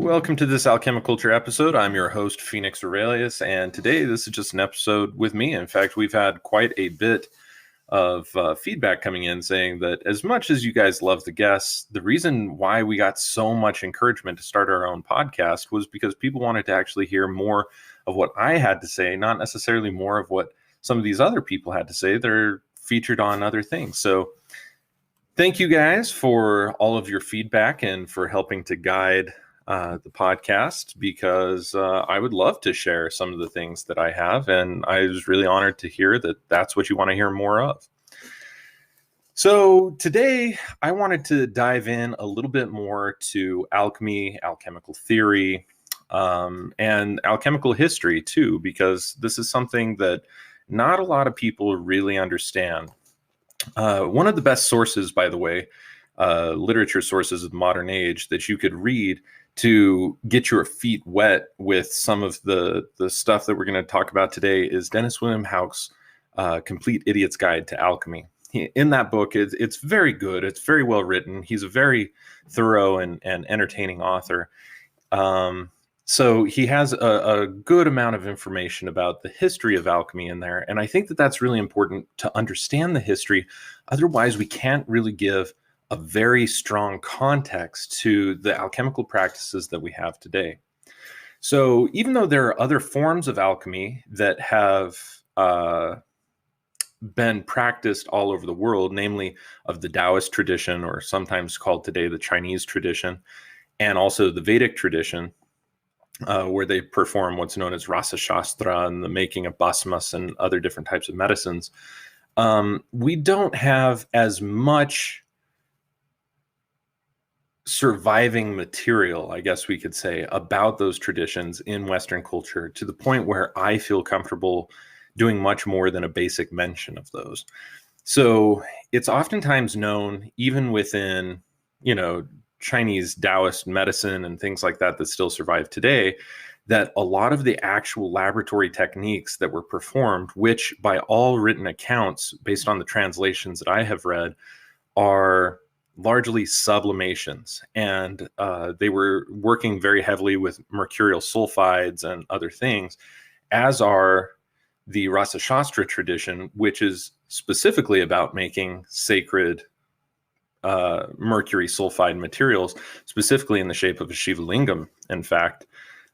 Welcome to this Alchemi-Culture episode. I'm your host, Phoenix Aurelius, and today this is just an episode with me. In fact, we've had quite a bit of feedback coming in saying that as much as you guys love the guests, the reason why we got so much encouragement to start our own podcast was because people wanted to actually hear more of what I had to say, not necessarily more of what some of these other people had to say. They're featured on other things. So thank you guys for all of your feedback and for helping to guide the podcast, because I would love to share some of the things that I have, and I was really honored to hear that that's what you want to hear more of. So today I wanted to dive in a little bit more to alchemy, alchemical theory, and alchemical history too, because this is something that not a lot of people really understand. One of the best sources, by the way, literature sources of the modern age that you could read to get your feet wet with some of the stuff that we're going to talk about today is Dennis William Hauck's Complete Idiot's Guide to Alchemy. In that book, it's very good. It's very well written. He's a very thorough and entertaining author. So he has a good amount of information about the history of alchemy in there. And I think that that's really important to understand the history. Otherwise, we can't really give a very strong context to the alchemical practices that we have today. So even though there are other forms of alchemy that have been practiced all over the world, namely of the Taoist tradition, or sometimes called today the Chinese tradition, and also the Vedic tradition, where they perform what's known as Rasa Shastra and the making of bhasmas and other different types of medicines, we don't have as much surviving material, I guess we could say, about those traditions in Western culture, to the point where I feel comfortable doing much more than a basic mention of those. So it's oftentimes known, even within, Chinese Taoist medicine and things like that still survive today, that a lot of the actual laboratory techniques that were performed, which by all written accounts, based on the translations that I have read, are largely sublimations, and they were working very heavily with mercurial sulfides and other things, as are the Rasa Shastra tradition, which is specifically about making sacred mercury sulfide materials, specifically in the shape of a Shiva lingam. In fact,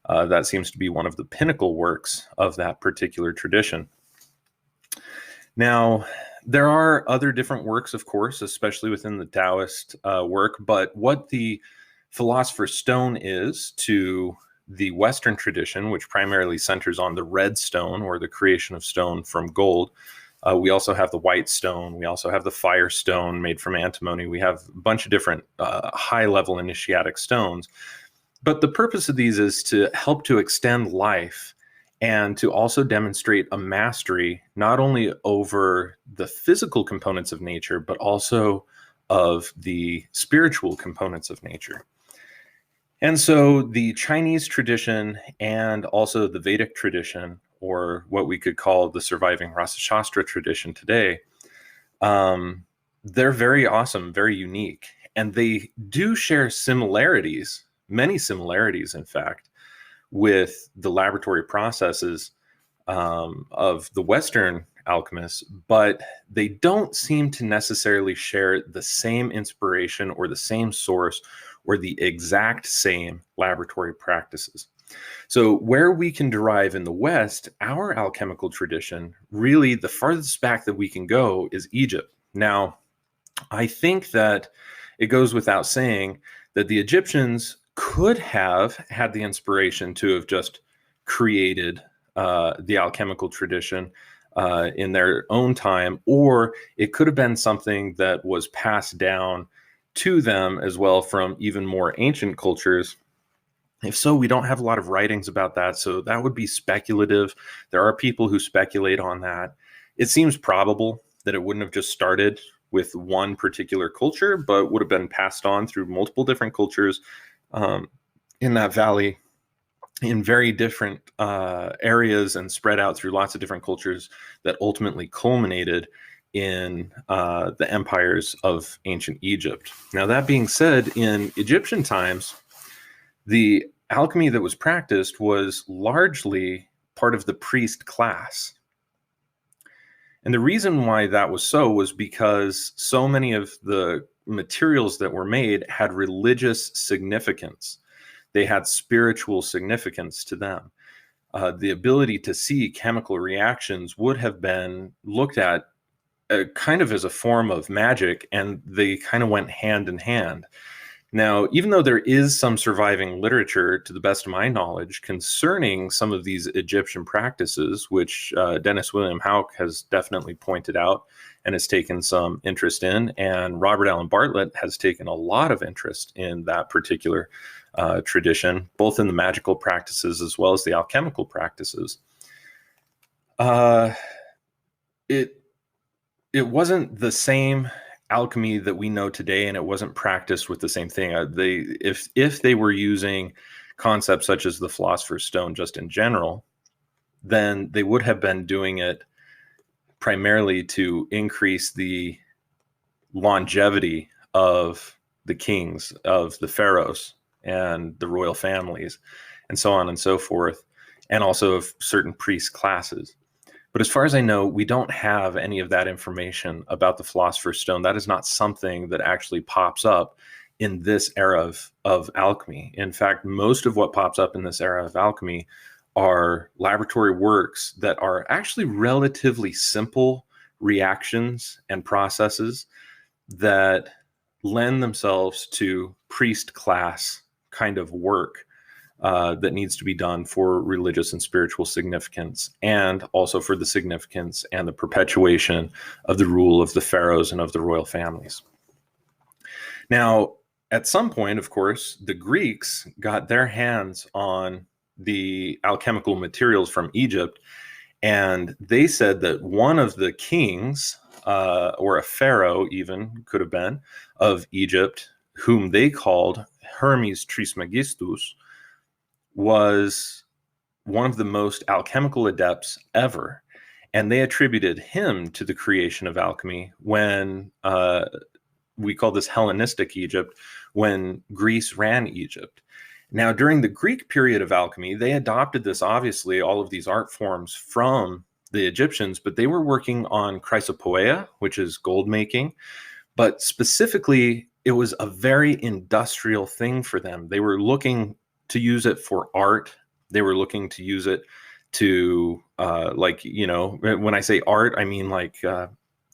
that seems to be one of the pinnacle works of that particular tradition. Now, there are other different works, of course, especially within the Taoist work, but what the Philosopher's Stone is to the Western tradition, which primarily centers on the red stone, or the creation of stone from gold. We also have the white stone. We also have the fire stone made from antimony. We have a bunch of different high-level initiatic stones. But the purpose of these is to help to extend life, and to also demonstrate a mastery not only over the physical components of nature, but also of the spiritual components of nature. And so the Chinese tradition and also the Vedic tradition, or what we could call the surviving Rasa Shastra tradition today, they're very awesome, very unique. And they do share similarities, many similarities, in fact, with the laboratory processes of the Western alchemists, but they don't seem to necessarily share the same inspiration or the same source or the exact same laboratory practices. So where we can derive in the West, our alchemical tradition, really the farthest back that we can go is Egypt. Now, I think that it goes without saying that the Egyptians could have had the inspiration to have just created the alchemical tradition in their own time, or it could have been something that was passed down to them as well from even more ancient cultures. If so, we don't have a lot of writings about that, so that would be speculative. There are people who speculate on that. It seems probable that it wouldn't have just started with one particular culture, but would have been passed on through multiple different cultures in that valley, in very different areas, and spread out through lots of different cultures that ultimately culminated in the empires of ancient Egypt. Now, that being said, in Egyptian times, the alchemy that was practiced was largely part of the priest class. And the reason why that was so was because so many of the materials that were made had religious significance. They had spiritual significance to them. The ability to see chemical reactions would have been looked at kind of as a form of magic, and they kind of went hand in hand. Now, even though there is some surviving literature, to the best of my knowledge, concerning some of these Egyptian practices, which Dennis William Houck has definitely pointed out and has taken some interest in, and Robert Allen Bartlett has taken a lot of interest in that particular tradition, both in the magical practices as well as the alchemical practices. It wasn't the same alchemy that we know today, and it wasn't practiced with the same thing. If they were using concepts such as the Philosopher's Stone just in general, then they would have been doing it primarily to increase the longevity of the kings, of the pharaohs and the royal families, and so on and so forth, and also of certain priest classes. But as far as I know, we don't have any of that information about the Philosopher's Stone. That is not something that actually pops up in this era of alchemy. In fact, most of what pops up in this era of alchemy are laboratory works that are actually relatively simple reactions and processes that lend themselves to priest class kind of work that needs to be done for religious and spiritual significance, and also for the significance and the perpetuation of the rule of the pharaohs and of the royal families. Now, at some point, of course, the Greeks got their hands on the alchemical materials from Egypt, and they said that one of the kings, or a pharaoh even could have been, of Egypt, whom they called Hermes Trismegistus, was one of the most alchemical adepts ever. And they attributed him to the creation of alchemy when we call this Hellenistic Egypt, when Greece ran Egypt. Now, during the Greek period of alchemy, they adopted this, obviously, all of these art forms from the Egyptians, but they were working on chrysopoeia, which is gold making. But specifically, it was a very industrial thing for them. They were looking to use it for art. They were looking to use it to, when I say art, I mean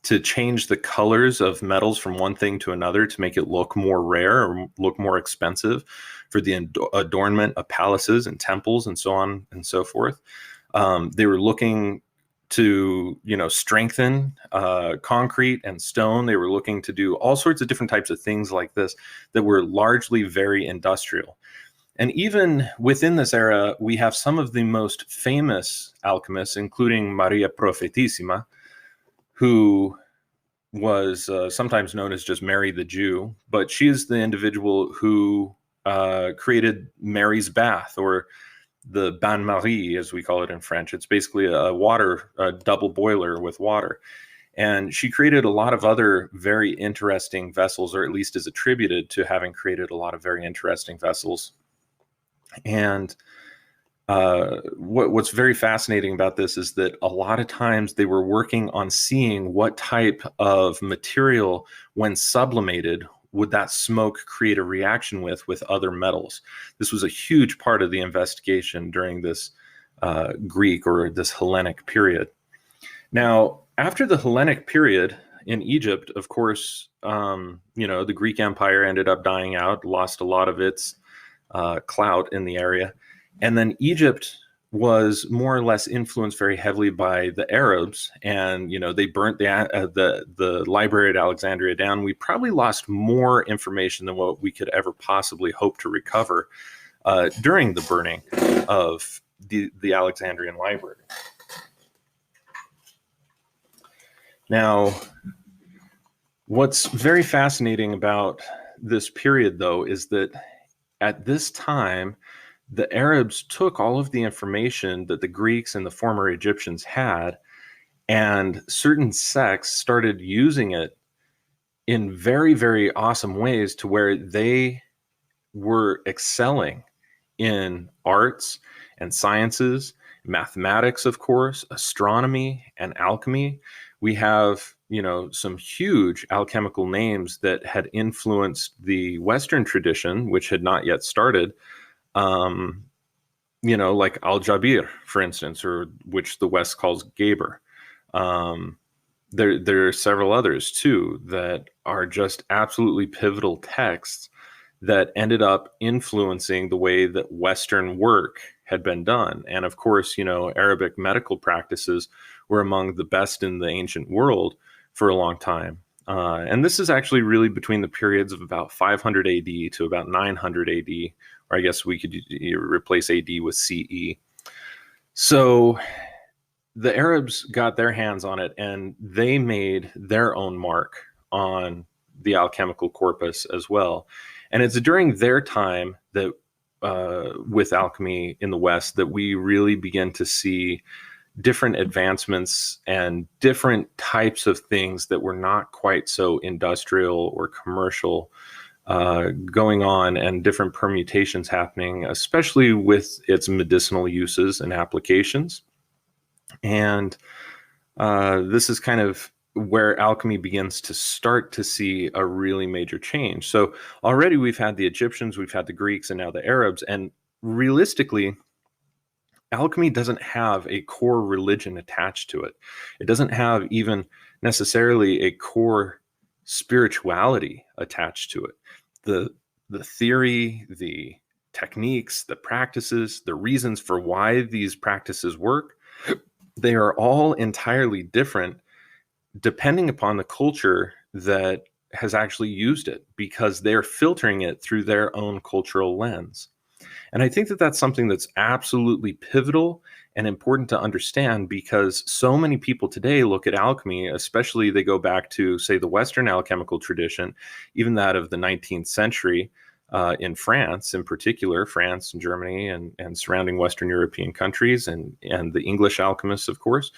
to change the colors of metals from one thing to another to make it look more rare or look more expensive for the adornment of palaces and temples and so on and so forth. They were looking to, strengthen concrete and stone. They were looking to do all sorts of different types of things like this that were largely very industrial. And even within this era, we have some of the most famous alchemists, including Maria Prophetissima, who was sometimes known as just Mary the Jew, but she is the individual who created Mary's bath, or the bain-marie, as we call it in French. It's basically a double boiler with water. And she created a lot of other very interesting vessels, or at least is attributed to having created a lot of very interesting vessels. And what's very fascinating about this is that a lot of times they were working on seeing what type of material, when sublimated, would that smoke create a reaction with other metals. This was a huge part of the investigation during this Greek, or this Hellenic period. Now, after the Hellenic period in Egypt, of course, the Greek Empire ended up dying out, lost a lot of its clout in the area. And then Egypt was more or less influenced very heavily by the Arabs, and they burnt the library at Alexandria down. We probably lost more information than what we could ever possibly hope to recover during the burning of the Alexandrian library. Now, what's very fascinating about this period, though, is that at this time, the Arabs took all of the information that the Greeks and the former Egyptians had, and certain sects started using it in very, very awesome ways, to where they were excelling in arts and sciences, mathematics, of course, astronomy, and alchemy. We have, some huge alchemical names that had influenced the Western tradition, which had not yet started. Um, like Al-Jabir, for instance, or which the West calls Geber. Um, there are several others too that are just absolutely pivotal texts that ended up influencing the way that Western work had been done. And of course, Arabic medical practices were among the best in the ancient world for a long time. And this is actually really between the periods of about 500 AD to about 900 AD, or I guess we could replace AD with CE. So the Arabs got their hands on it and they made their own mark on the alchemical corpus as well. And it's during their time that with alchemy in the West that we really begin to see different advancements and different types of things that were not quite so industrial or commercial going on, and different permutations happening, especially with its medicinal uses and applications. And this is kind of where alchemy begins to start to see a really major change. So already we've had the Egyptians, we've had the Greeks, and now the Arabs. And realistically, alchemy doesn't have a core religion attached to it. It doesn't have even necessarily a core spirituality attached to it. The theory, the techniques, the practices, the reasons for why these practices work, they are all entirely different depending upon the culture that has actually used it, because they're filtering it through their own cultural lens. And I think that that's something that's absolutely pivotal and important to understand, because so many people today look at alchemy, especially they go back to, say, the Western alchemical tradition, even that of the 19th century in France, in particular, France and Germany and surrounding Western European countries, and the English alchemists, of course.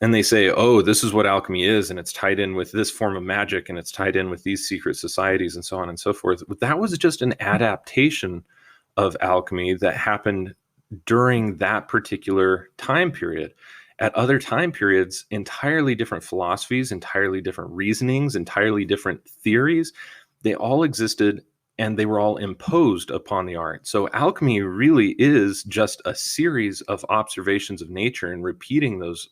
And they say, oh, this is what alchemy is, and it's tied in with this form of magic, and it's tied in with these secret societies, and so on and so forth. But that was just an adaptation of alchemy that happened during that particular time period. At other time periods, entirely different philosophies, entirely different reasonings, entirely different theories, they all existed, and they were all imposed upon the art. So alchemy really is just a series of observations of nature and repeating those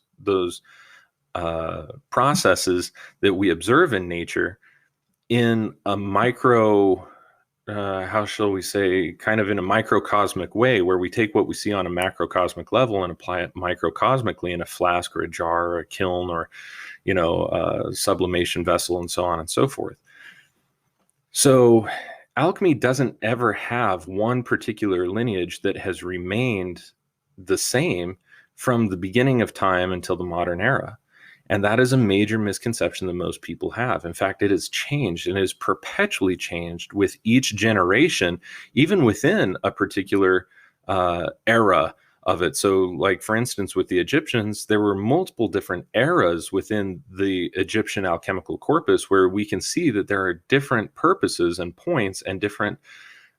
processes that we observe in nature in a micro, how shall we say, kind of in a microcosmic way, where we take what we see on a macrocosmic level and apply it microcosmically in a flask or a jar or a kiln or, a sublimation vessel, and so on and so forth. So alchemy doesn't ever have one particular lineage that has remained the same from the beginning of time until the modern era. And that is a major misconception that most people have. In fact, it has changed, and it has perpetually changed with each generation, even within a particular era of it. So, like, for instance, with the Egyptians, there were multiple different eras within the Egyptian alchemical corpus where we can see that there are different purposes and points and different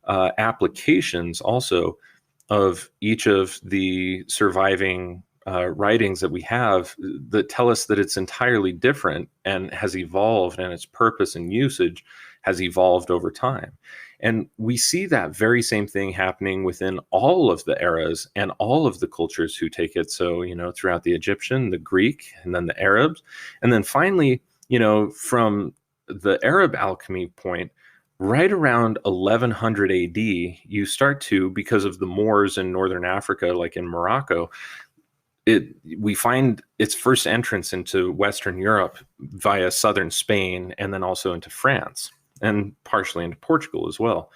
applications also of each of the surviving writings that we have that tell us that it's entirely different and has evolved, and its purpose and usage has evolved over time. And we see that very same thing happening within all of the eras and all of the cultures who take it. So, throughout the Egyptian, the Greek, and then the Arabs. And then finally, from the Arab alchemy point, right around 1100 AD, you start to, because of the Moors in northern Africa, like in Morocco, we find its first entrance into Western Europe via southern Spain, and then also into France, and partially into Portugal as well.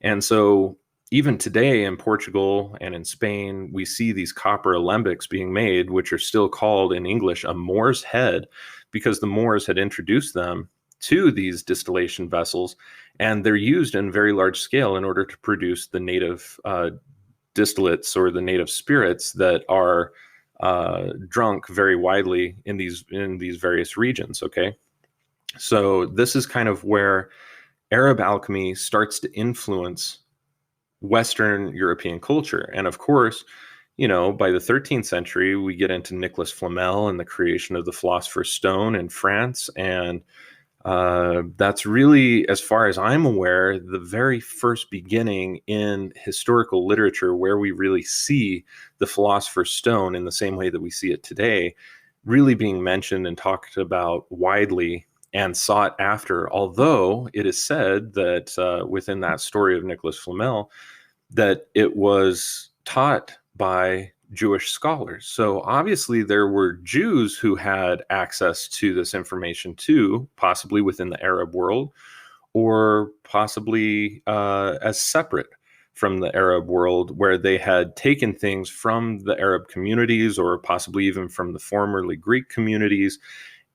And so even today in Portugal and in Spain, we see these copper alembics being made, which are still called in English a Moor's head, because the Moors had introduced them to these distillation vessels, and they're used in very large scale in order to produce the native distillates, or the native spirits that are drunk very widely in these various regions. Okay, so this is kind of where Arab alchemy starts to influence Western European culture. And of course, by the 13th century, we get into Nicholas Flamel and the creation of the Philosopher's Stone in France. And that's really, as far as I'm aware, the very first beginning in historical literature where we really see the Philosopher's Stone in the same way that we see it today, really being mentioned and talked about widely and sought after. Although it is said that within that story of Nicholas Flamel, that it was taught by Jewish scholars. So obviously there were Jews who had access to this information too, possibly within the Arab world, or possibly as separate from the Arab world, where they had taken things from the Arab communities or possibly even from the formerly Greek communities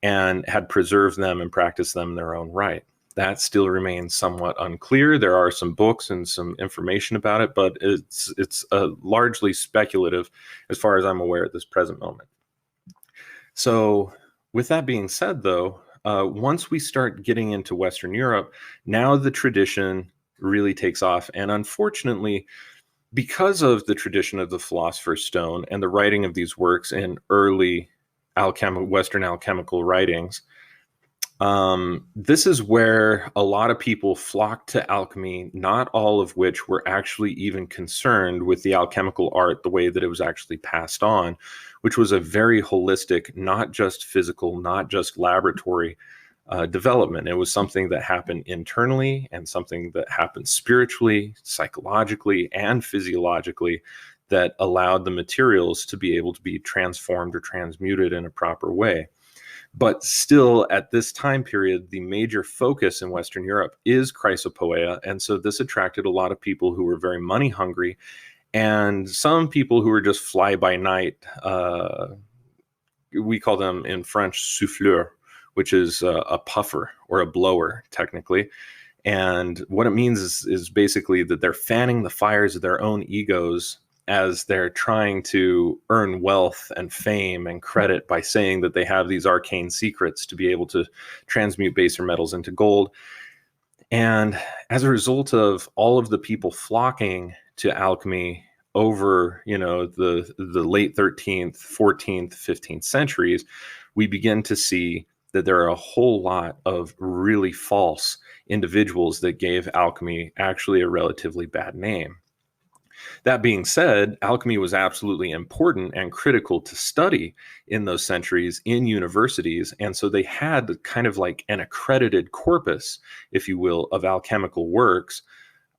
and had preserved them and practiced them in their own right. That still remains somewhat unclear. There are some books and some information about it, but it's largely speculative as far as I'm aware at this present moment. So with that being said, though, once we start getting into Western Europe, now the tradition really takes off. And unfortunately, because of the tradition of the Philosopher's Stone and the writing of these works in early Western alchemical writings, this is where a lot of people flocked to alchemy, not all of which were actually even concerned with the alchemical art the way that it was actually passed on, which was a very holistic, not just physical, not just laboratory development. It was something that happened internally and something that happened spiritually, psychologically, and physiologically that allowed the materials to be able to be transformed or transmuted in a proper way. But still, at this time period, the major focus in Western Europe is chrysopoeia. And so this attracted a lot of people who were very money hungry and some people who were just fly by night. We call them in French souffleur, which is a puffer or a blower, technically. And what it means is basically that they're fanning the fires of their own egos as they're trying to earn wealth and fame and credit by saying that they have these arcane secrets to be able to transmute baser metals into gold. And as a result of all of the people flocking to alchemy over, the late 13th, 14th, 15th centuries, we begin to see that there are a whole lot of really false individuals that gave alchemy actually a relatively bad name. That being said, alchemy was absolutely important and critical to study in those centuries in universities. And so they had kind of like an accredited corpus, if you will, of alchemical works.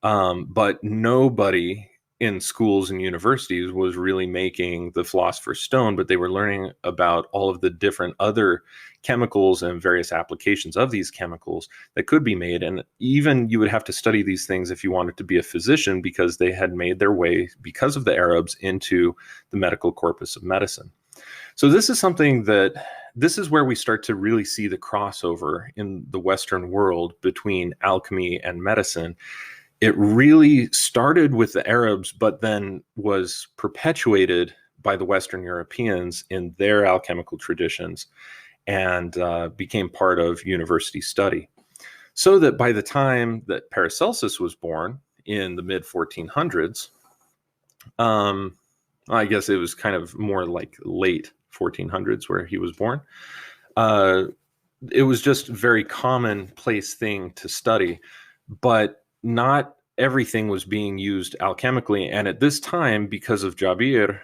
But nobody in schools and universities was really making the Philosopher's Stone, but they were learning about all of the different other chemicals and various applications of these chemicals that could be made. And even you would have to study these things if you wanted to be a physician, because they had made their way, because of the Arabs, into the medical corpus of medicine. So this is where we start to really see the crossover in the Western world between alchemy and medicine. It really started with the Arabs, but then was perpetuated by the Western Europeans in their alchemical traditions and became part of university study. So that by the time that Paracelsus was born in the mid 1400s, I guess it was kind of more like late 1400s where he was born, it was just a very commonplace thing to study. But not everything was being used alchemically. And at this time, because of Jabir,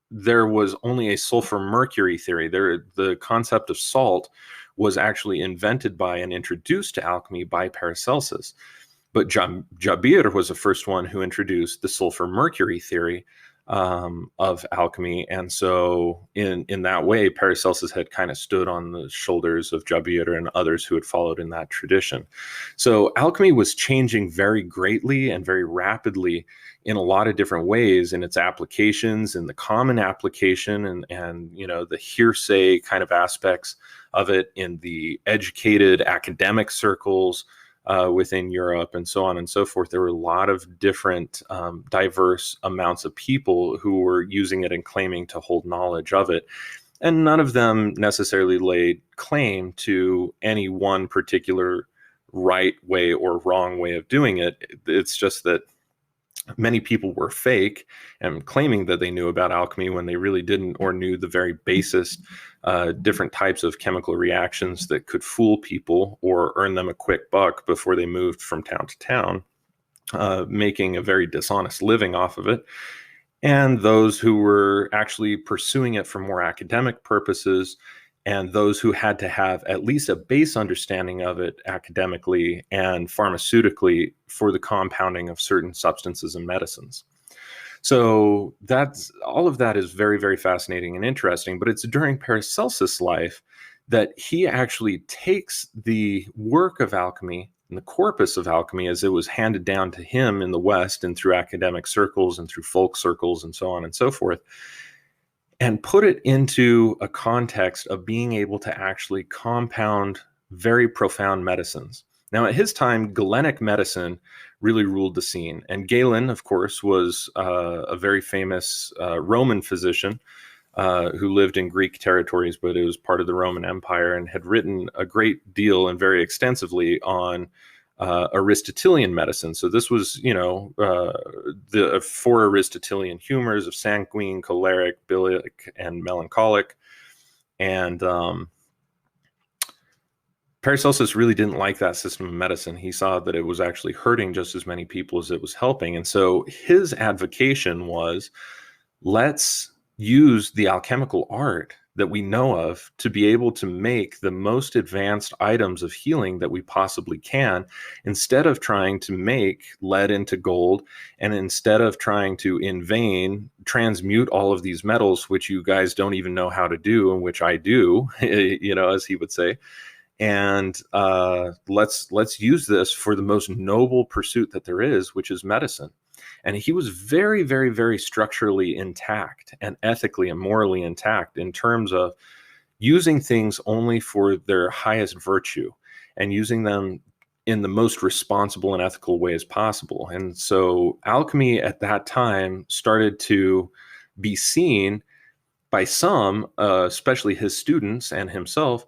there was only a sulfur mercury theory. The concept of salt was actually invented by and introduced to alchemy by Paracelsus. But Jabir was the first one who introduced the sulfur mercury theory of alchemy. And so in that way, Paracelsus had kind of stood on the shoulders of Jabir and others who had followed in that tradition. So alchemy was changing very greatly and very rapidly in a lot of different ways in its applications, in the common application and the hearsay kind of aspects of it in the educated academic circles within Europe and so on and so forth. There were a lot of different diverse amounts of people who were using it and claiming to hold knowledge of it. And none of them necessarily laid claim to any one particular right way or wrong way of doing it. It's just that Many people were fake and claiming that they knew about alchemy when they really didn't, or knew the very basest different types of chemical reactions that could fool people or earn them a quick buck before they moved from town to town, making a very dishonest living off of it. And those who were actually pursuing it for more academic purposes, and those who had to have at least a base understanding of it academically and pharmaceutically for the compounding of certain substances and medicines. So that's all of that is very, very fascinating and interesting. But it's during Paracelsus' life that he actually takes the work of alchemy and the corpus of alchemy as it was handed down to him in the West and through academic circles and through folk circles and so on and so forth, and put it into a context of being able to actually compound very profound medicines. Now, at his time, Galenic medicine really ruled the scene. And Galen, of course, was a very famous Roman physician who lived in Greek territories, but it was part of the Roman Empire, and had written a great deal and very extensively on Aristotelian medicine. So this was, the four Aristotelian humors of sanguine, choleric, bilic, and melancholic. And Paracelsus really didn't like that system of medicine. He saw that it was actually hurting just as many people as it was helping. And so his advocation was, let's use the alchemical art that we know of to be able to make the most advanced items of healing that we possibly can, instead of trying to make lead into gold, and instead of trying to in vain transmute all of these metals, which you guys don't even know how to do, and which I do, as he would say. And let's use this for the most noble pursuit that there is, which is medicine. And he was very, very, very structurally intact and ethically and morally intact in terms of using things only for their highest virtue and using them in the most responsible and ethical way as possible. And so alchemy at that time started to be seen by some, especially his students and himself,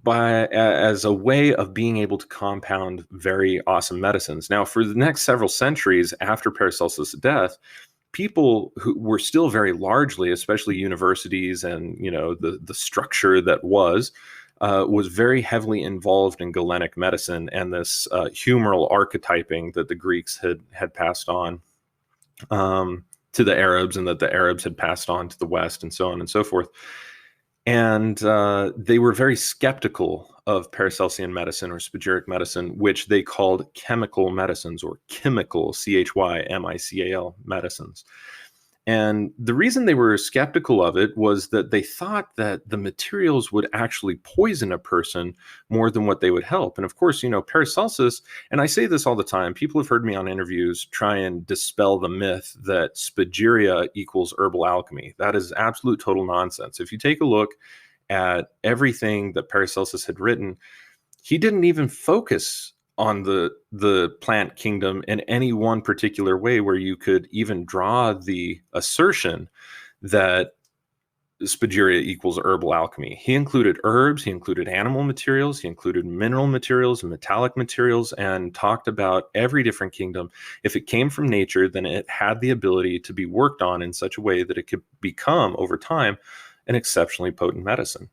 as a way of being able to compound very awesome medicines. Now, for the next several centuries after Paracelsus' death, people who were still very largely, especially universities and the structure that was very heavily involved in Galenic medicine and this humoral archetyping that the Greeks had passed on to the Arabs, and that the Arabs had passed on to the West, and so on and so forth. And they were very skeptical of Paracelsian medicine or Spagyric medicine, which they called chemical medicines, or chemical, CHYMICAL medicines. And the reason they were skeptical of it was that they thought that the materials would actually poison a person more than what they would help. And of course, Paracelsus, and I say this all the time, people have heard me on interviews try and dispel the myth that Spagyria equals herbal alchemy. That is absolute total nonsense. If you take a look at everything that Paracelsus had written, he didn't even focus on the plant kingdom in any one particular way where you could even draw the assertion that Spagyria equals herbal alchemy. He included herbs, he included animal materials, he included mineral materials and metallic materials, and talked about every different kingdom. If it came from nature, then it had the ability to be worked on in such a way that it could become, over time, an exceptionally potent medicine.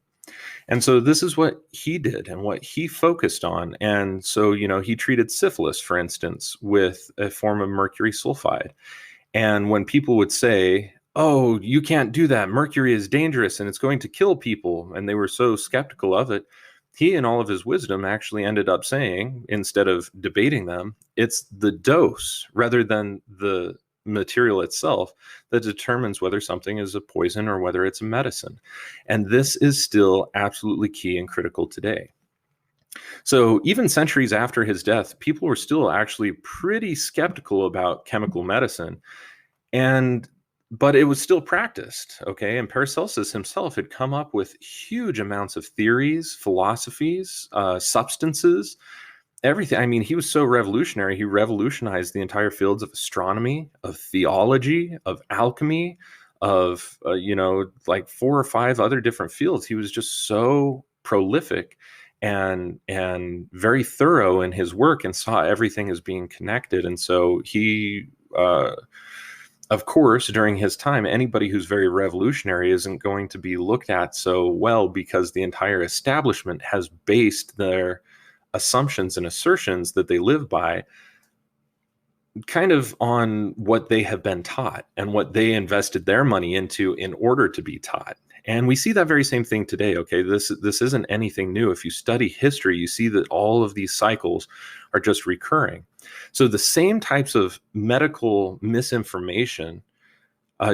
And so this is what he did and what he focused on. And so, he treated syphilis, for instance, with a form of mercury sulfide. And when people would say, oh, you can't do that, mercury is dangerous and it's going to kill people, and they were so skeptical of it, he, in all of his wisdom, actually ended up saying, instead of debating them, it's the dose rather than the material itself that determines whether something is a poison or whether it's a medicine. And this is still absolutely key and critical today. So even centuries after his death, people were still actually pretty skeptical about chemical medicine, but it was still practiced, okay? And Paracelsus himself had come up with huge amounts of theories, philosophies, substances, everything. I mean, he was so revolutionary. He revolutionized the entire fields of astronomy, of theology, of alchemy, of, like 4 or 5 other different fields. He was just so prolific and very thorough in his work, and saw everything as being connected. And so he of course, during his time, anybody who's very revolutionary isn't going to be looked at so well, because the entire establishment has based their assumptions and assertions that they live by kind of on what they have been taught and what they invested their money into in order to be taught. And we see that very same thing today. Okay, this isn't anything new. If you study history, you see that all of these cycles are just recurring. So the same types of medical misinformation,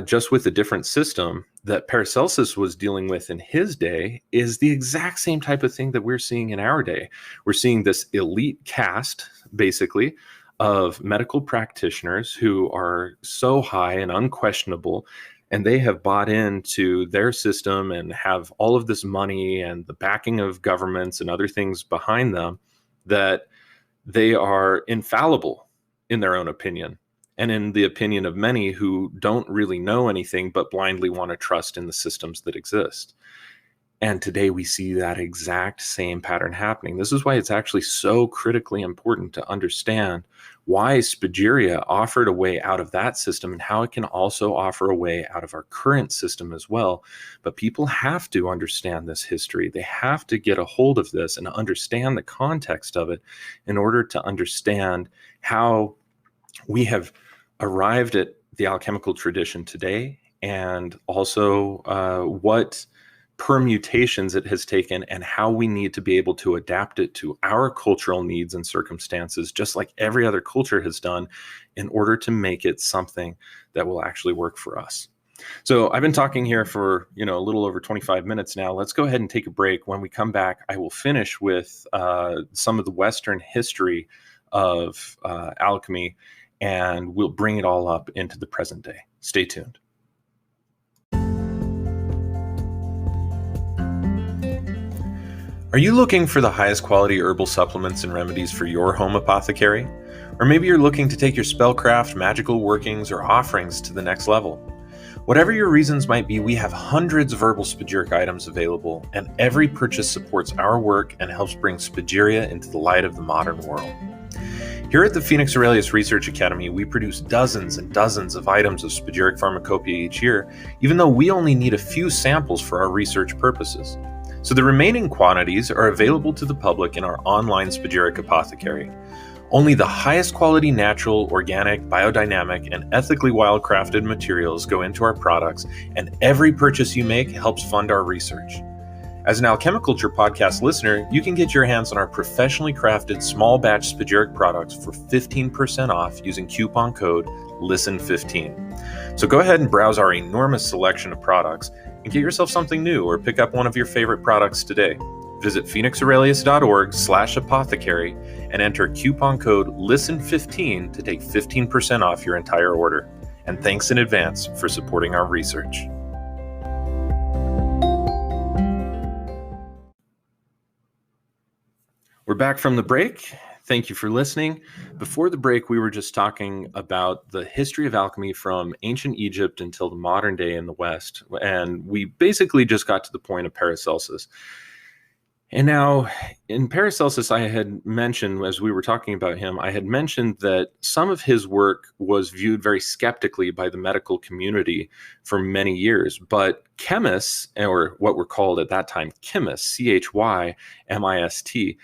just with a different system, that Paracelsus was dealing with in his day, is the exact same type of thing that we're seeing in our day. We're seeing this elite caste, basically, of medical practitioners who are so high and unquestionable, and they have bought into their system and have all of this money and the backing of governments and other things behind them, that they are infallible in their own opinion, and in the opinion of many who don't really know anything but blindly want to trust in the systems that exist. And today we see that exact same pattern happening. This is why it's actually so critically important to understand why Spagyria offered a way out of that system and how it can also offer a way out of our current system as well. But people have to understand this history. They have to get a hold of this and understand the context of it in order to understand how we have arrived at the alchemical tradition today, and also what permutations it has taken and how we need to be able to adapt it to our cultural needs and circumstances, just like every other culture has done, in order to make it something that will actually work for us. So I've been talking here for a little over 25 minutes now. Let's go ahead and take a break. When we come back, I will finish with some of the Western history of alchemy, and we'll bring it all up into the present day. Stay tuned. Are you looking for the highest quality herbal supplements and remedies for your home apothecary? Or maybe you're looking to take your spellcraft, magical workings, or offerings to the next level. Whatever your reasons might be, we have hundreds of herbal spagyric items available, and every purchase supports our work and helps bring Spagyria into the light of the modern world. Here at the Phoenix Aurelius Research Academy, we produce dozens and dozens of items of spagyric pharmacopoeia each year, even though we only need a few samples for our research purposes. So the remaining quantities are available to the public in our online spagyric apothecary. Only the highest quality natural, organic, biodynamic, and ethically wildcrafted materials go into our products, and every purchase you make helps fund our research. As an Alchemi-Culture podcast listener, you can get your hands on our professionally crafted small batch spagyric products for 15% off using coupon code LISTEN15. So go ahead and browse our enormous selection of products and get yourself something new, or pick up one of your favorite products today. Visit phoenixaurelius.org/apothecary and enter coupon code LISTEN15 to take 15% off your entire order. And thanks in advance for supporting our research. We're back from the break. Thank you for listening. Before the break, we were just talking about the history of alchemy from ancient Egypt until the modern day in the West. And we basically just got to the point of Paracelsus. And now in Paracelsus, I had mentioned, as we were talking about him, I had mentioned that some of his work was viewed very skeptically by the medical community for many years. But chemists, or what were called at that time chymists, CHYMIST,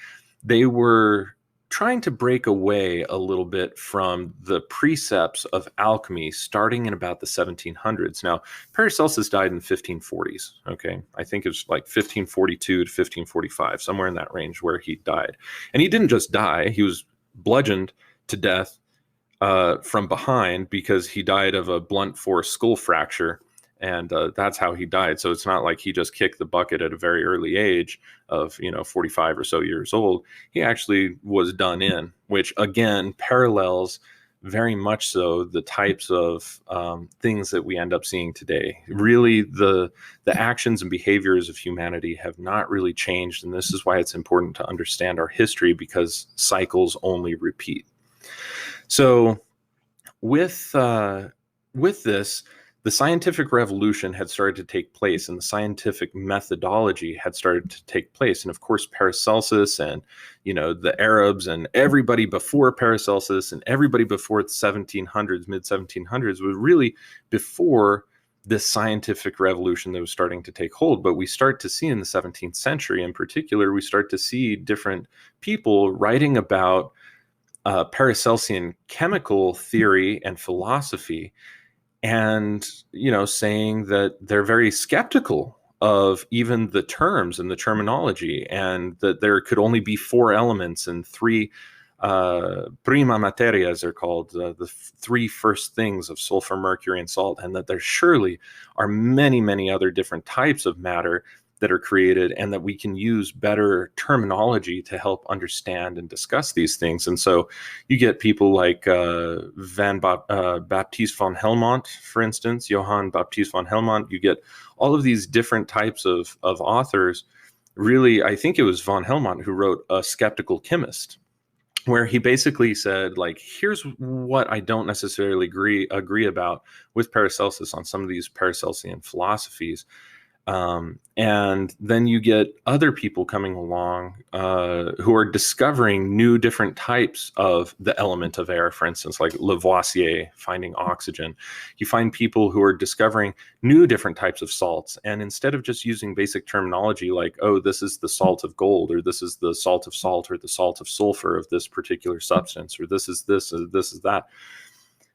they were trying to break away a little bit from the precepts of alchemy starting in about the 1700s. Now, Paracelsus died in the 1540s, okay? I think it was like 1542 to 1545, somewhere in that range where he died. And he didn't just die, he was bludgeoned to death from behind because he died of a blunt force skull fracture. And that's how he died. So it's not like he just kicked the bucket at a very early age of, 45 or so years old. He actually was done in, which again parallels very much so the types of things that we end up seeing today. Really, the actions and behaviors of humanity have not really changed. And this is why it's important to understand our history, because cycles only repeat. So with this, the scientific revolution had started to take place, and the scientific methodology had started to take place. And of course, Paracelsus and, the Arabs and everybody before Paracelsus and everybody before the 1700s, mid 1700s, was really before this scientific revolution that was starting to take hold. But we start to see in the 17th century in particular, we start to see different people writing about Paracelsian chemical theory and philosophy, and saying that they're very skeptical of even the terms and the terminology, and that there could only be four elements and three prima materias are called, the three first things of sulfur, mercury, and salt, and that there surely are many, many other different types of matter that are created, and that we can use better terminology to help understand and discuss these things. And so you get people like Baptist von Helmont, for instance, Johann Baptist von Helmont. You get all of these different types of authors. Really, I think it was von Helmont who wrote A Skeptical Chemist, where he basically said, like, here's what I don't necessarily agree about with Paracelsus on some of these Paracelsian philosophies. And then you get other people coming along who are discovering new different types of the element of air, for instance, like Lavoisier finding oxygen. You find people who are discovering new different types of salts. And instead of just using basic terminology like, oh, this is the salt of gold, or this is the salt of salt, or the salt of sulfur of this particular substance, or this is this, or this is that,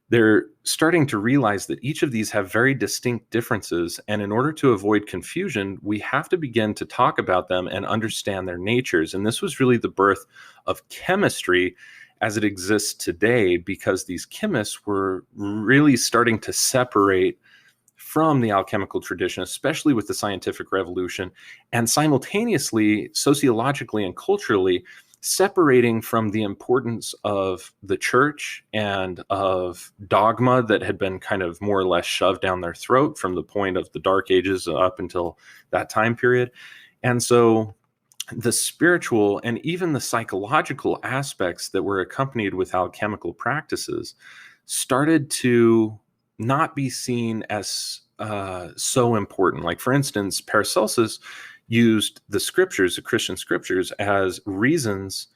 they're starting to realize that each of these have very distinct differences. And in order to avoid confusion, we have to begin to talk about them and understand their natures. And this was really the birth of chemistry as it exists today, because these chemists were really starting to separate from the alchemical tradition, especially with the scientific revolution, and simultaneously, sociologically and culturally, separating from the importance of the church and of dogma that had been kind of more or less shoved down their throat from the point of the Dark Ages up until that time period. And so the spiritual and even the psychological aspects that were accompanied with alchemical practices started to not be seen as so important. Like, for instance, Paracelsus used the scriptures, the Christian scriptures, as reasons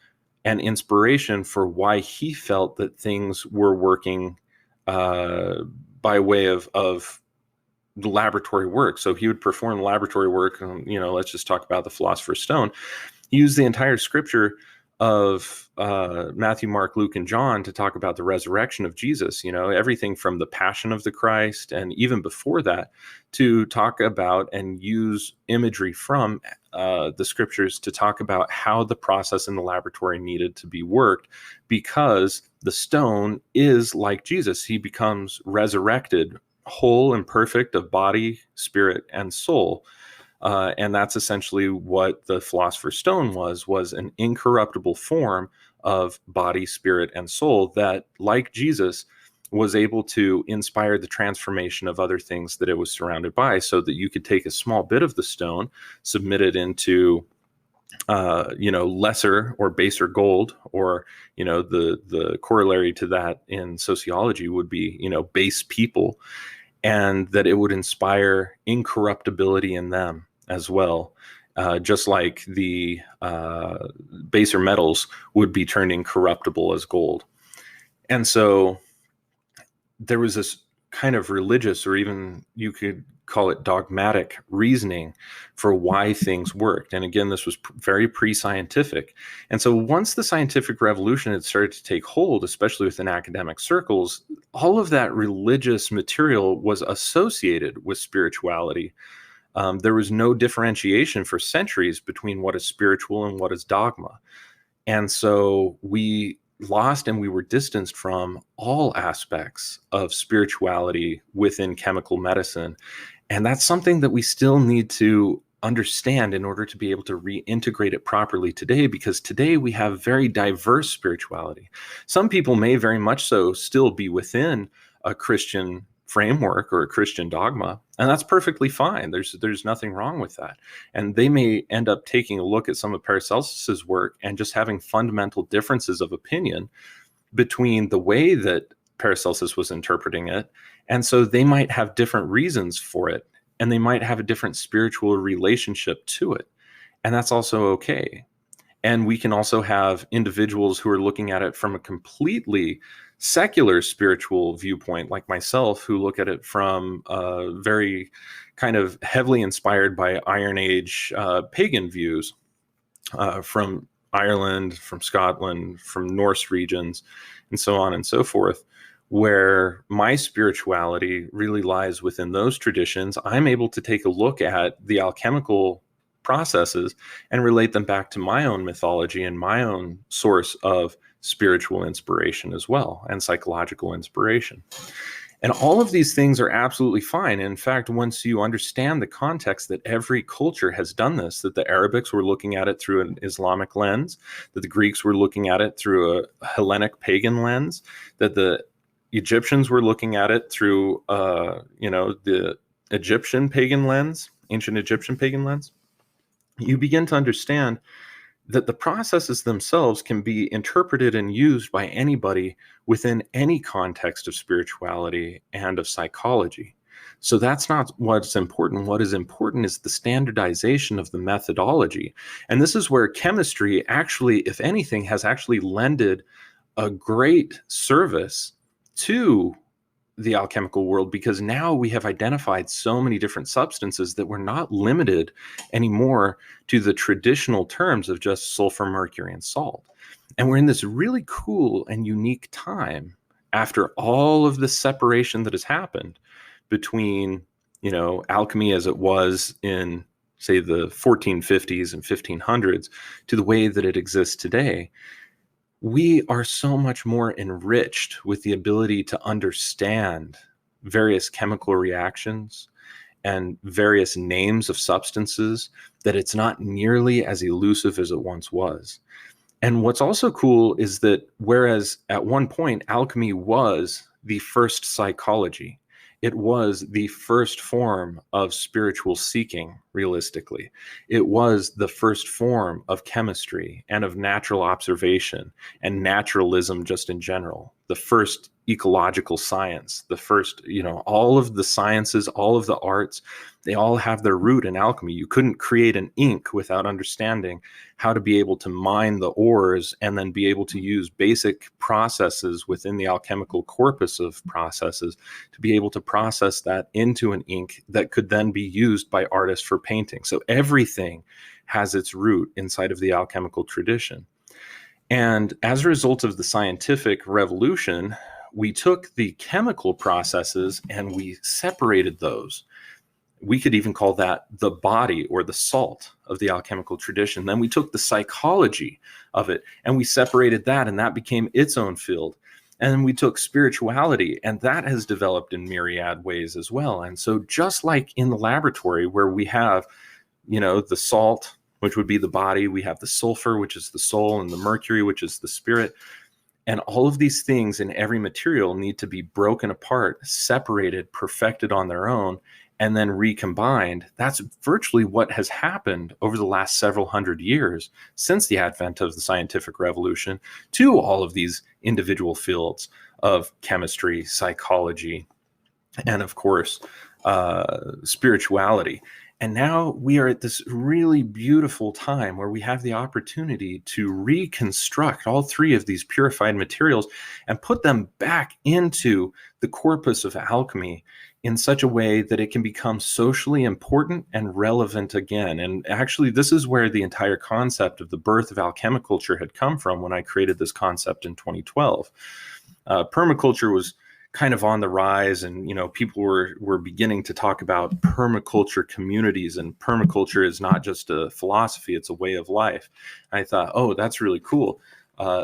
and inspiration for why he felt that things were working by way of laboratory work. So he would perform laboratory work. And, let's just talk about the Philosopher's Stone. He used the entire scripture of Matthew, Mark, Luke, and John to talk about the resurrection of Jesus, everything from the passion of the Christ, and even before that, to talk about and use imagery from the scriptures to talk about how the process in the laboratory needed to be worked, because the stone is like Jesus. He becomes resurrected, whole and perfect of body, spirit, and soul. And that's essentially what the Philosopher's Stone was an incorruptible form of body, spirit, and soul that, like Jesus, was able to inspire the transformation of other things that it was surrounded by, so that you could take a small bit of the stone, submit it into lesser or baser gold, or the corollary to that in sociology would be base people, and that it would inspire incorruptibility in them as well, just like the baser metals would be turned incorruptible as gold. And so there was this kind of religious, or even you could call it dogmatic, reasoning for why things worked. And again, this was very pre-scientific. And so once the scientific revolution had started to take hold, especially within academic circles, all of that religious material was associated with spirituality. There was no differentiation for centuries between what is spiritual and what is dogma. And so we lost and we were distanced from all aspects of spirituality within chemical medicine. And that's something that we still need to understand in order to be able to reintegrate it properly today, because today we have very diverse spirituality. Some people may very much so still be within a Christian framework or a Christian dogma, and that's perfectly fine. There's nothing wrong with that. And they may end up taking a look at some of Paracelsus's work and just having fundamental differences of opinion between the way that Paracelsus was interpreting it. And so they might have different reasons for it, and they might have a different spiritual relationship to it. And that's also okay. And we can also have individuals who are looking at it from a completely secular spiritual viewpoint, like myself, who look at it from very kind of heavily inspired by Iron Age pagan views from Ireland, from Scotland, from Norse regions, and so on and so forth, where my spirituality really lies within those traditions. I'm able to take a look at the alchemical processes and relate them back to my own mythology and my own source of spiritual inspiration as well, and psychological inspiration. And all of these things are absolutely fine. In fact, once you understand the context that every culture has done this, that the Arabics were looking at it through an Islamic lens, that the Greeks were looking at it through a Hellenic pagan lens, that the Egyptians were looking at it through, the Egyptian pagan lens, ancient Egyptian pagan lens, you begin to understand that the processes themselves can be interpreted and used by anybody within any context of spirituality and of psychology. So that's not what's important. What is important is the standardization of the methodology. And this is where chemistry actually, if anything, has actually lended a great service to the alchemical world, because now we have identified so many different substances that we're not limited anymore to the traditional terms of just sulfur, mercury, and salt. And we're in this really cool and unique time after all of the separation that has happened between, alchemy as it was in, say, the 1450s and 1500s to the way that it exists today. We are so much more enriched with the ability to understand various chemical reactions and various names of substances, that it's not nearly as elusive as it once was. And what's also cool is that whereas at one point alchemy was the first psychology, it was the first form of spiritual seeking, realistically. It was the first form of chemistry and of natural observation and naturalism just in general. The first ecological science, the first, all of the sciences, all of the arts, they all have their root in alchemy. You couldn't create an ink without understanding how to be able to mine the ores and then be able to use basic processes within the alchemical corpus of processes to be able to process that into an ink that could then be used by artists for painting. So everything has its root inside of the alchemical tradition. And as a result of the scientific revolution, we took the chemical processes and we separated those. We could even call that the body or the salt of the alchemical tradition. Then we took the psychology of it and we separated that, and that became its own field. And then we took spirituality, and that has developed in myriad ways as well. And so just like in the laboratory where we have, the salt, which would be the body, we have the sulfur, which is the soul, and the mercury, which is the spirit. And all of these things in every material need to be broken apart, separated, perfected on their own, and then recombined. That's virtually what has happened over the last several hundred years since the advent of the scientific revolution to all of these individual fields of chemistry, psychology, and of course, spirituality. And now we are at this really beautiful time where we have the opportunity to reconstruct all three of these purified materials and put them back into the corpus of alchemy in such a way that it can become socially important and relevant again. And actually, this is where the entire concept of the birth of Alchemi-Culture had come from when I created this concept in 2012. Permaculture was kind of on the rise, and people were beginning to talk about permaculture communities, and permaculture is not just a philosophy, it's a way of life. And I thought, oh, that's really cool.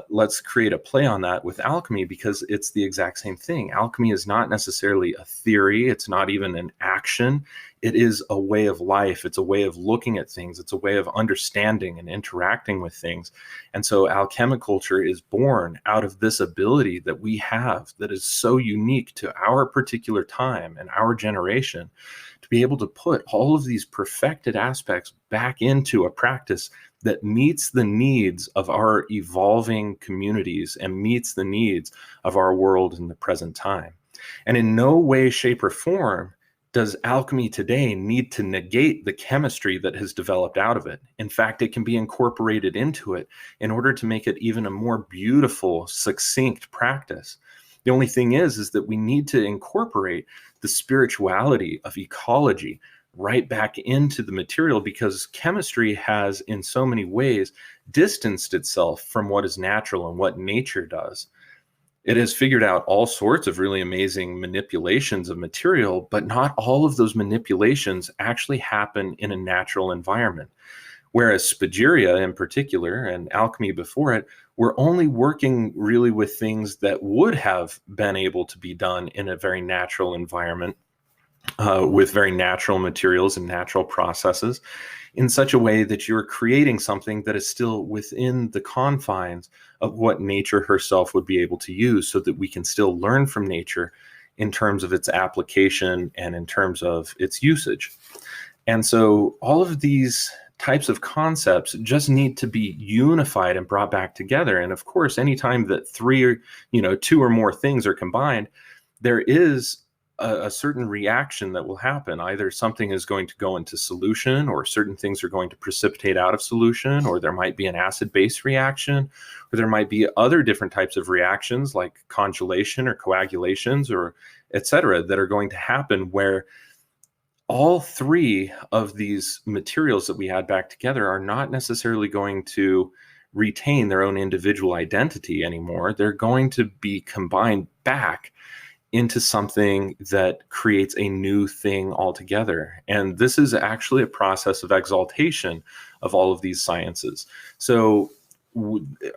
Let's create a play on that with alchemy, because it's the exact same thing. Alchemy is not necessarily a theory. It's not even an action. It is a way of life. It's a way of looking at things. It's a way of understanding and interacting with things. And so Alchemi-Culture is born out of this ability that we have that is so unique to our particular time and our generation, to be able to put all of these perfected aspects back into a practice that meets the needs of our evolving communities and meets the needs of our world in the present time. And in no way, shape, or form does alchemy today need to negate the chemistry that has developed out of it. In fact, it can be incorporated into it in order to make it even a more beautiful, succinct practice. The only thing is that we need to incorporate the spirituality of ecology right back into the material, because chemistry has in so many ways distanced itself from what is natural and what nature does. It has figured out all sorts of really amazing manipulations of material, but not all of those manipulations actually happen in a natural environment. Whereas Spagyria in particular, and alchemy before it, were only working really with things that would have been able to be done in a very natural environment, with very natural materials and natural processes, in such a way that you're creating something that is still within the confines of what nature herself would be able to use, so that we can still learn from nature in terms of its application and in terms of its usage. And so all of these types of concepts just need to be unified and brought back together. And of course, anytime that two or more things are combined, there is a certain reaction that will happen. Either something is going to go into solution, or certain things are going to precipitate out of solution, or there might be an acid-base reaction, or there might be other different types of reactions like congelation or coagulations or etc. that are going to happen, where all three of these materials that we add back together are not necessarily going to retain their own individual identity anymore. They're going to be combined back into something that creates a new thing altogether. And this is actually a process of exaltation of all of these sciences. So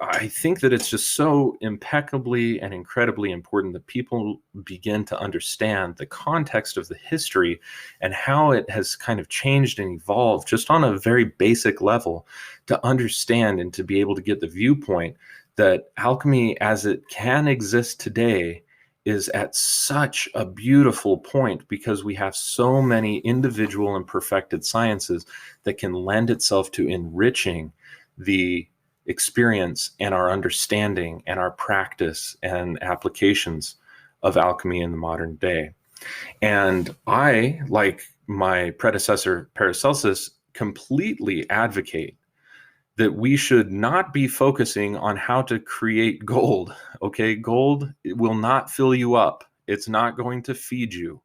I think that it's just so impeccably and incredibly important that people begin to understand the context of the history and how it has kind of changed and evolved just on a very basic level, to understand and to be able to get the viewpoint that alchemy as it can exist today is at such a beautiful point, because we have so many individual and perfected sciences that can lend itself to enriching the experience and our understanding and our practice and applications of alchemy in the modern day. And I, like my predecessor Paracelsus, completely advocate that we should not be focusing on how to create gold. Okay, gold will not fill you up. It's not going to feed you.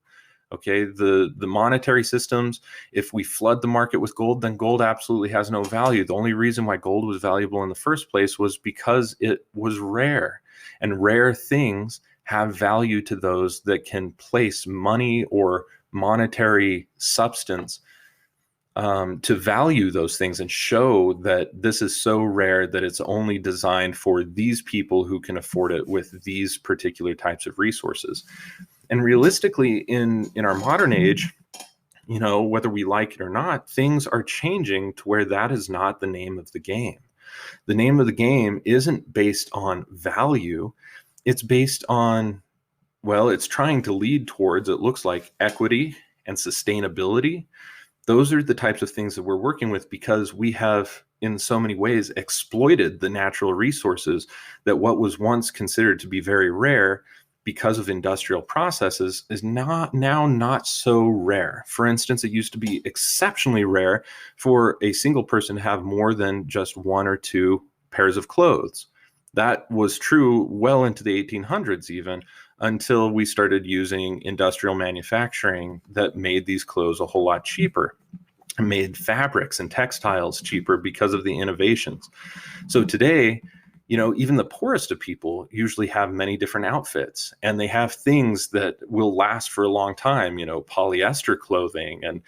Okay, the monetary systems, if we flood the market with gold, then gold absolutely has no value. The only reason why gold was valuable in the first place was because it was rare, and rare things have value to those that can place money or monetary substance to value those things and show that this is so rare that it's only designed for these people who can afford it with these particular types of resources. And realistically, in our modern age, whether we like it or not, things are changing to where that is not the name of the game. The name of the game isn't based on value. It's based on, well, it's trying to lead towards, it looks like, equity and sustainability. Those are the types of things that we're working with, because we have in so many ways exploited the natural resources that what was once considered to be very rare because of industrial processes is now not so rare. For instance, it used to be exceptionally rare for a single person to have more than just one or two pairs of clothes. That was true well into the 1800s even, until we started using industrial manufacturing that made these clothes a whole lot cheaper, made fabrics and textiles cheaper because of the innovations. So today, even the poorest of people usually have many different outfits, and they have things that will last for a long time, polyester clothing and,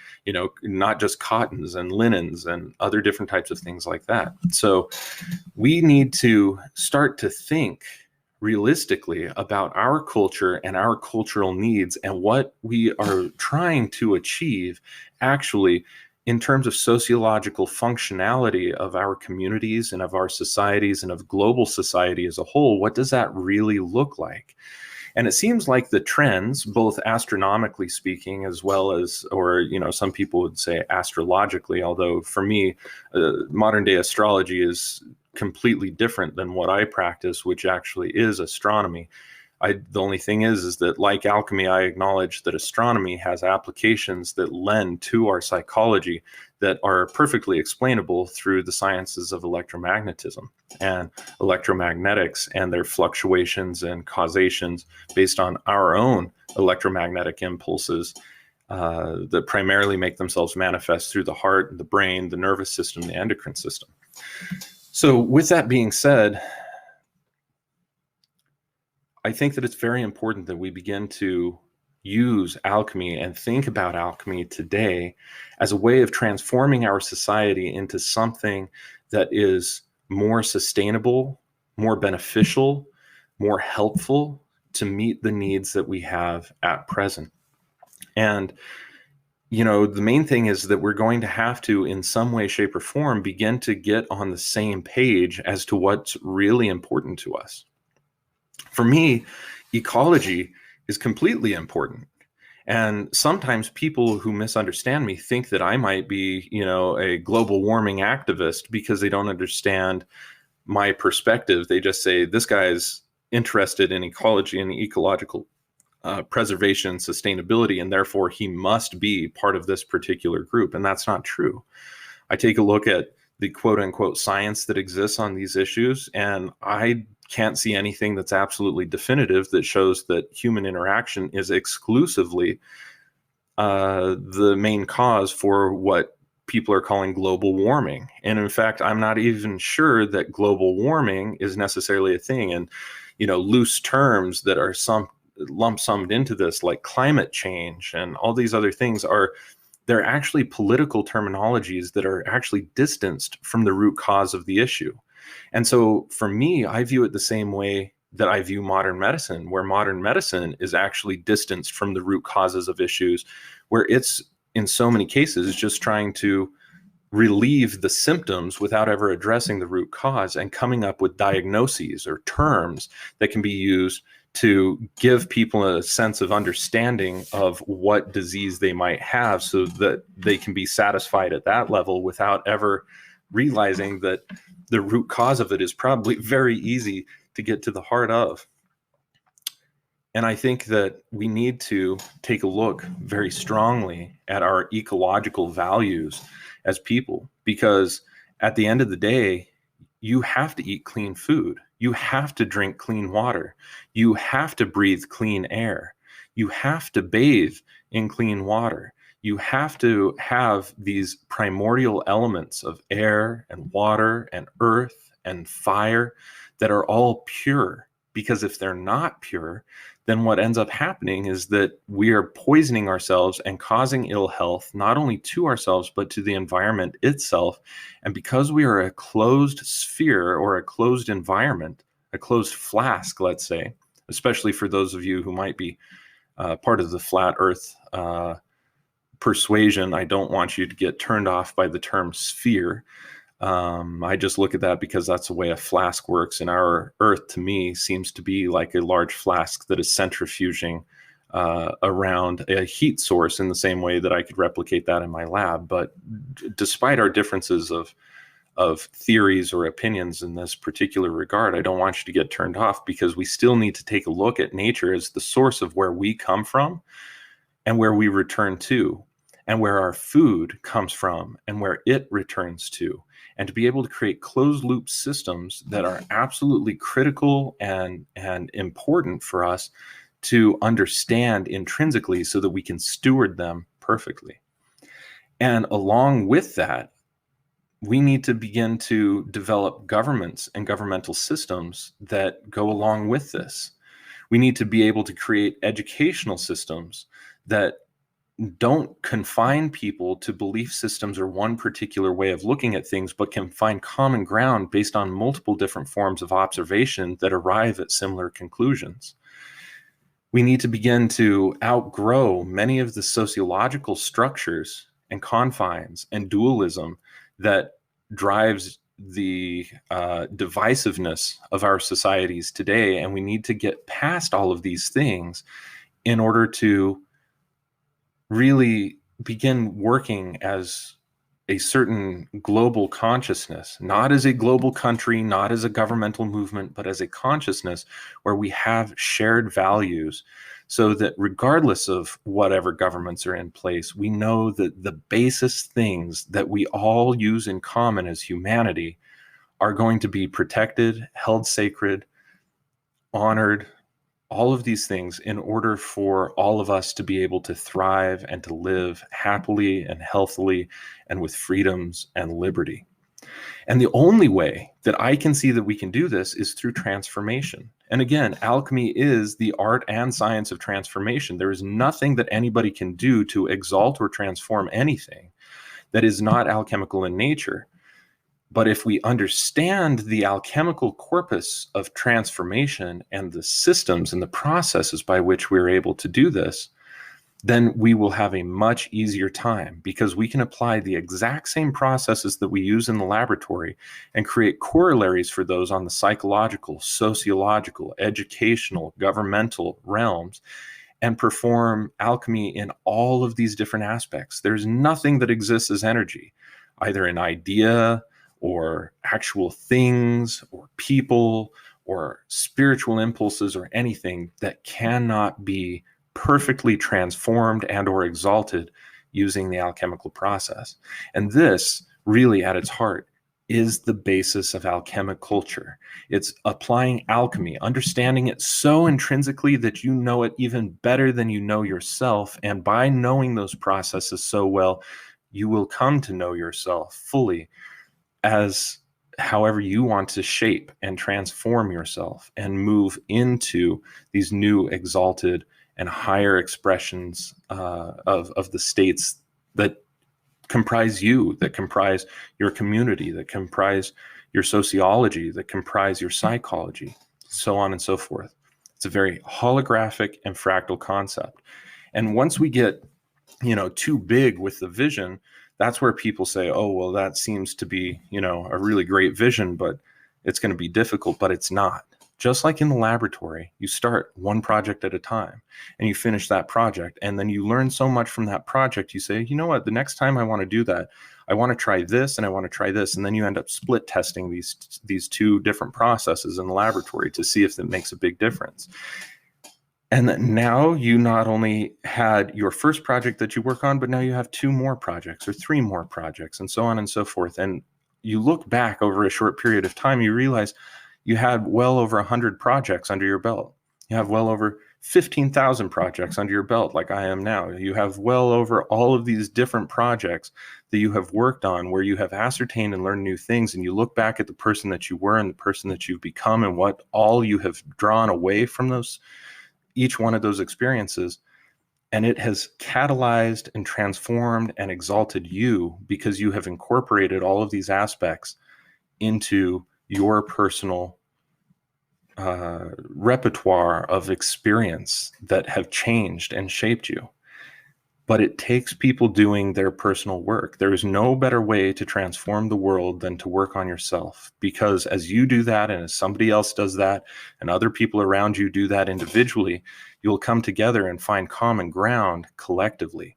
not just cottons and linens and other different types of things like that. So we need to start to think realistically about our culture and our cultural needs and what we are trying to achieve actually in terms of sociological functionality of our communities and of our societies and of global society as a whole. What does that really look like? And it seems like the trends, both astronomically speaking, as well as, or, some people would say astrologically, although for me, modern day astrology is completely different than what I practice, which actually is astronomy. The only thing is that, like alchemy, I acknowledge that astronomy has applications that lend to our psychology that are perfectly explainable through the sciences of electromagnetism and electromagnetics and their fluctuations and causations based on our own electromagnetic impulses that primarily make themselves manifest through the heart, the brain, the nervous system, the endocrine system. So with that being said, I think that it's very important that we begin to use alchemy and think about alchemy today as a way of transforming our society into something that is more sustainable, more beneficial, more helpful to meet the needs that we have at present. And the main thing is that we're going to have to, in some way, shape, or form, begin to get on the same page as to what's really important to us. For me, ecology is completely important. And sometimes people who misunderstand me think that I might be, a global warming activist because they don't understand my perspective. They just say, this guy's interested in ecology and ecological preservation and sustainability, and therefore he must be part of this particular group. And that's not true. I take a look at the quote unquote science that exists on these issues, and I can't see anything that's absolutely definitive that shows that human interaction is exclusively the main cause for what people are calling global warming. And in fact, I'm not even sure that global warming is necessarily a thing. And, loose terms that are lump summed into this, like climate change and all these other things, they're actually political terminologies that are actually distanced from the root cause of the issue. And so for me, I view it the same way that I view modern medicine, where modern medicine is actually distanced from the root causes of issues, where it's, in so many cases, just trying to relieve the symptoms without ever addressing the root cause and coming up with diagnoses or terms that can be used to give people a sense of understanding of what disease they might have so that they can be satisfied at that level without ever realizing that the root cause of it is probably very easy to get to the heart of. And I think that we need to take a look very strongly at our ecological values as people, because at the end of the day, you have to eat clean food. You have to drink clean water. You have to breathe clean air. You have to bathe in clean water. You have to have these primordial elements of air and water and earth and fire that are all pure. Because if they're not pure, then what ends up happening is that we are poisoning ourselves and causing ill health, not only to ourselves, but to the environment itself. And because we are a closed sphere or a closed environment, a closed flask, let's say, especially for those of you who might be part of the flat earth persuasion, I don't want you to get turned off by the term sphere. I just look at that because that's the way a flask works. And our earth, to me, seems to be like a large flask that is centrifuging around a heat source in the same way that I could replicate that in my lab. But despite our differences of theories or opinions in this particular regard, I don't want you to get turned off, because we still need to take a look at nature as the source of where we come from and where we return to, and where our food comes from and where it returns to, and to be able to create closed loop systems that are absolutely critical and important for us to understand intrinsically so that we can steward them perfectly. And along with that, we need to begin to develop governments and governmental systems that go along with this. We need to be able to create educational systems that don't confine people to belief systems or one particular way of looking at things, but can find common ground based on multiple different forms of observation that arrive at similar conclusions. We need to begin to outgrow many of the sociological structures and confines and dualism that drives the divisiveness of our societies today, and we need to get past all of these things in order to really begin working as a certain global consciousness, not as a global country, not as a governmental movement, but as a consciousness where we have shared values, so that regardless of whatever governments are in place, we know that the basis things that we all use in common as humanity are going to be protected, held sacred, honored, all of these things, in order for all of us to be able to thrive and to live happily and healthily and with freedoms and liberty. And the only way that I can see that we can do this is through transformation. And again, alchemy is the art and science of transformation. There is nothing that anybody can do to exalt or transform anything that is not alchemical in nature. But if we understand the alchemical corpus of transformation and the systems and the processes by which we're able to do this, then we will have a much easier time, because we can apply the exact same processes that we use in the laboratory and create corollaries for those on the psychological, sociological, educational, governmental realms, and perform alchemy in all of these different aspects. There's nothing that exists as energy, either an idea or actual things or people or spiritual impulses or anything, that cannot be perfectly transformed and or exalted using the alchemical process. And this really at its heart is the basis of Alchemi-Culture. It's applying alchemy, understanding it so intrinsically that you know it even better than you know yourself. And by knowing those processes so well, you will come to know yourself fully as however you want to shape and transform yourself and move into these new exalted and higher expressions of the states that comprise you, that comprise your community, that comprise your sociology, that comprise your psychology, so on and so forth. It's a very holographic and fractal concept. And once we get, too big with the vision, that's where people say, oh, well, that seems to be, a really great vision, but it's going to be difficult. But it's not. Just like in the laboratory, you start one project at a time and you finish that project, and then you learn so much from that project. You say, you know what, the next time I want to do that, I want to try this and I want to try this. And then you end up split testing these two different processes in the laboratory to see if it makes a big difference. And then now you not only had your first project that you work on, but now you have 2 more projects or 3 more projects, and so on and so forth. And you look back over a short period of time, you realize you had well over 100 projects under your belt. You have well over 15,000 projects under your belt, like I am now. You have well over all of these different projects that you have worked on, where you have ascertained and learned new things. And you look back at the person that you were and the person that you've become, and what all you have drawn away from each one of those experiences. And it has catalyzed and transformed and exalted you, because you have incorporated all of these aspects into your personal repertoire of experience that have changed and shaped you. But it takes people doing their personal work. There is no better way to transform the world than to work on yourself, because as you do that, and as somebody else does that, and other people around you do that individually, you'll come together and find common ground collectively.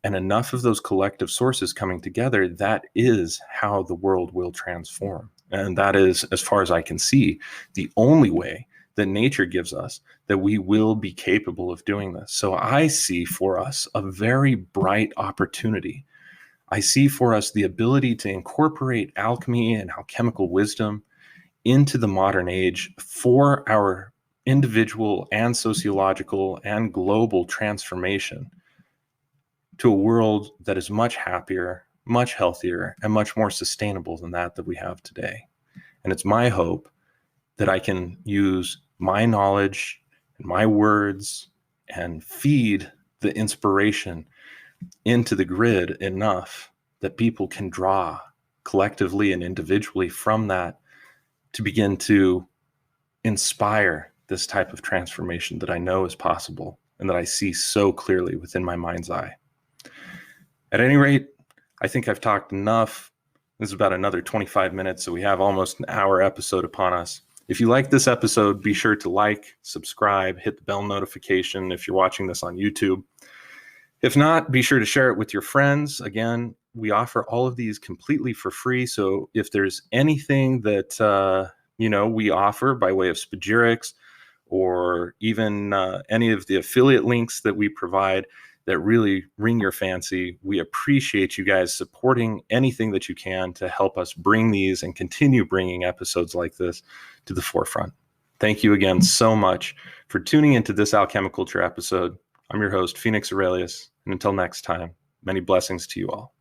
And enough of those collective sources coming together, that is how the world will transform. And that is, as far as I can see, the only way that nature gives us that we will be capable of doing this. So I see for us a very bright opportunity. I see for us the ability to incorporate alchemy and alchemical wisdom into the modern age for our individual and sociological and global transformation to a world that is much happier, much healthier, and much more sustainable than that we have today. And it's my hope that I can use my knowledge and my words and feed the inspiration into the grid enough that people can draw collectively and individually from that to begin to inspire this type of transformation that I know is possible and that I see so clearly within my mind's eye. At any rate, I think I've talked enough This is about another 25 minutes, so we have almost an hour episode upon us. If you like this episode, be sure to like, subscribe, hit the bell notification if you're watching this on YouTube. If not, be sure to share it with your friends. Again, we offer all of these completely for free. So if there's anything that we offer by way of Spagyrics or even any of the affiliate links that we provide that really ring your fancy, we appreciate you guys supporting anything that you can to help us bring these and continue bringing episodes like this to the forefront. Thank you again so much for tuning into this Alchemi-Culture episode. I'm your host, Phoenix Aurelius, and until next time, many blessings to you all.